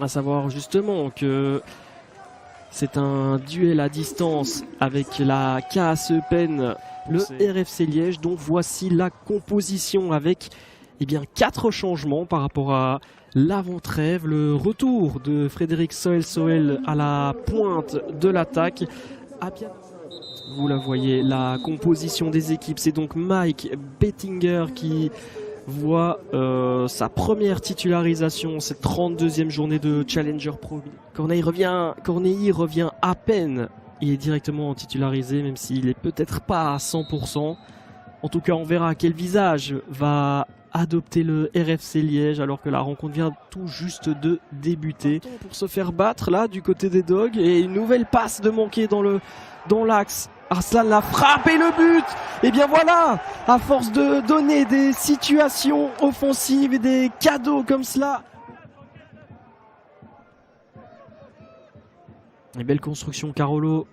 À savoir justement que c'est un duel à distance avec la KAS Eupen, le RFC Liège. Donc voici la composition avec 4 changements par rapport à l'avant-trêve. Le retour de Frédéric Soel à la pointe de l'attaque. Vous la voyez, la composition des équipes, c'est donc Mike Bettinger qui voit sa première titularisation, cette 32e journée de Challenger Pro. Corneille revient à peine. Il est directement titularisé, même s'il est peut-être pas à 100%. En tout cas, on verra quel visage va adopter le RFC Liège alors que la rencontre vient tout juste de débuter. Pour se faire battre là du côté des Dogs, et une nouvelle passe de manquer dans l'axe. Arslan la frappe et le but. Et bien voilà, à force de donner des situations offensives et des cadeaux comme cela. Et belle construction Carolo.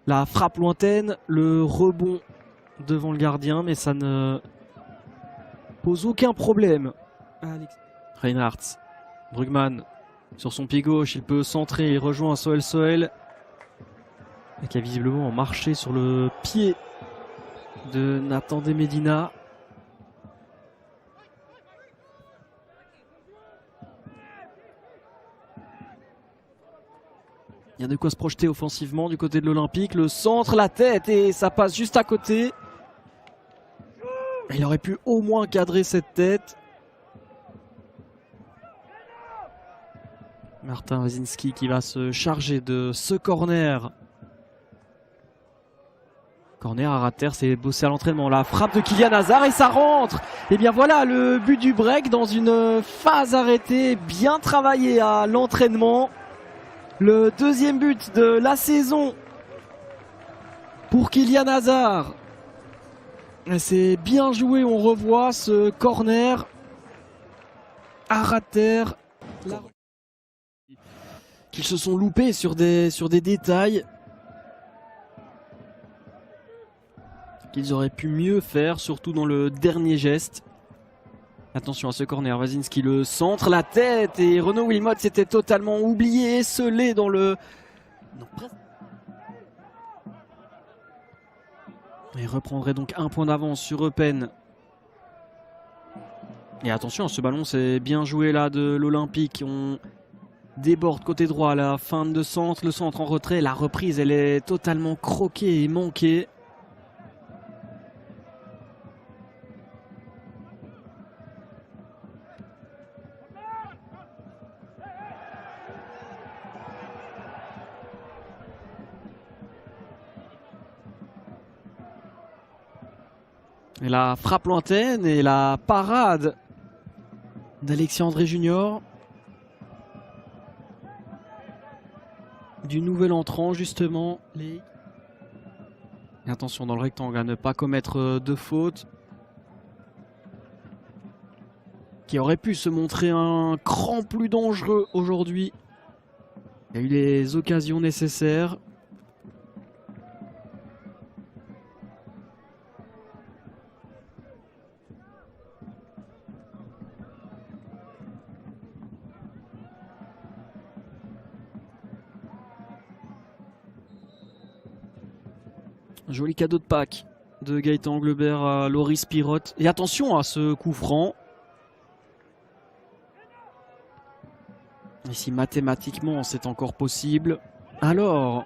La frappe lointaine, le rebond devant le gardien, mais ça ne pose aucun problème. Reinhardt, Brugman sur son pied gauche, il peut centrer, il rejoint Soel. Et qui a visiblement marché sur le pied de Nathan Medina. Il y a de quoi se projeter offensivement du côté de l'Olympique. Le centre, la tête, et ça passe juste à côté. Il aurait pu au moins cadrer cette tête. Martin Wazinski qui va se charger de ce corner. Corner à ras de terre, c'est bossé à l'entraînement. La frappe de Kylian Hazard et ça rentre. Et bien voilà le but du break dans une phase arrêtée, bien travaillé à l'entraînement. Le deuxième but de la saison pour Kylian Hazard. C'est bien joué, on revoit ce corner à ras de terre. Qu'ils se sont loupés sur des détails qu'ils auraient pu mieux faire, surtout dans le dernier geste. Attention à ce corner, Wazinski le centre, la tête, et Renaud Wilmot s'était totalement oublié, scellé dans le... Il reprendrait donc un point d'avance sur Eupen. Et attention, ce ballon c'est bien joué là de l'Olympique. On déborde côté droit, la fin de centre, le centre en retrait, la reprise elle est totalement croquée et manquée. Et la frappe lointaine et la parade d'Alexis André Junior. Du nouvel entrant justement. Et attention dans le rectangle à ne pas commettre de faute. Qui aurait pu se montrer un cran plus dangereux aujourd'hui. Il y a eu les occasions nécessaires. Joli cadeau de Pâques de Gaëtan Anglebert à Loris Pirotte. Et attention à ce coup franc. Ici mathématiquement c'est encore possible. Alors,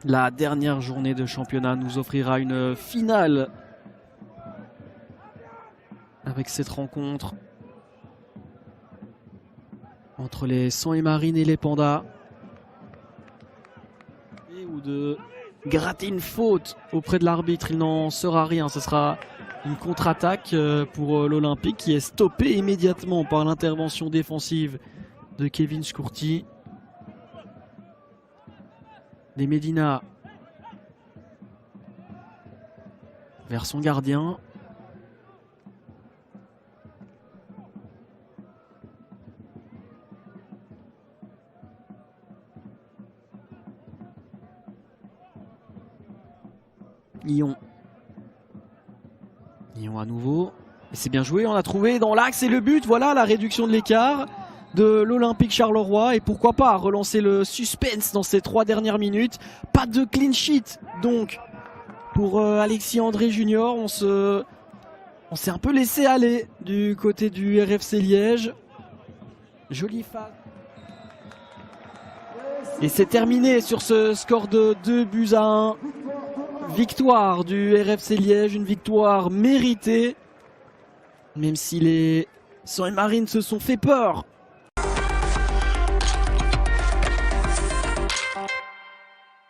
la dernière journée de championnat nous offrira une finale. Avec cette rencontre entre les Sang et Marine et les Pandas. Ou de gratter une faute auprès de l'arbitre, il n'en sera rien. Ce sera une contre-attaque pour l'Olympique qui est stoppée immédiatement par l'intervention défensive de Kevin Scourti. Des Medina vers son gardien. Lyon à nouveau. Et c'est bien joué, on a trouvé dans l'axe et le but. Voilà la réduction de l'écart. de l'Olympique Charleroi et pourquoi pas relancer le suspense dans ces 3 dernières minutes. Pas de clean sheet donc pour Alexis André Junior. On s'est un peu laissé aller du côté du RFC Liège. Jolie phase. Et c'est terminé sur ce score de 2-1. Victoire du RFC Liège, une victoire méritée. Même si les Saint-Marines se sont fait peur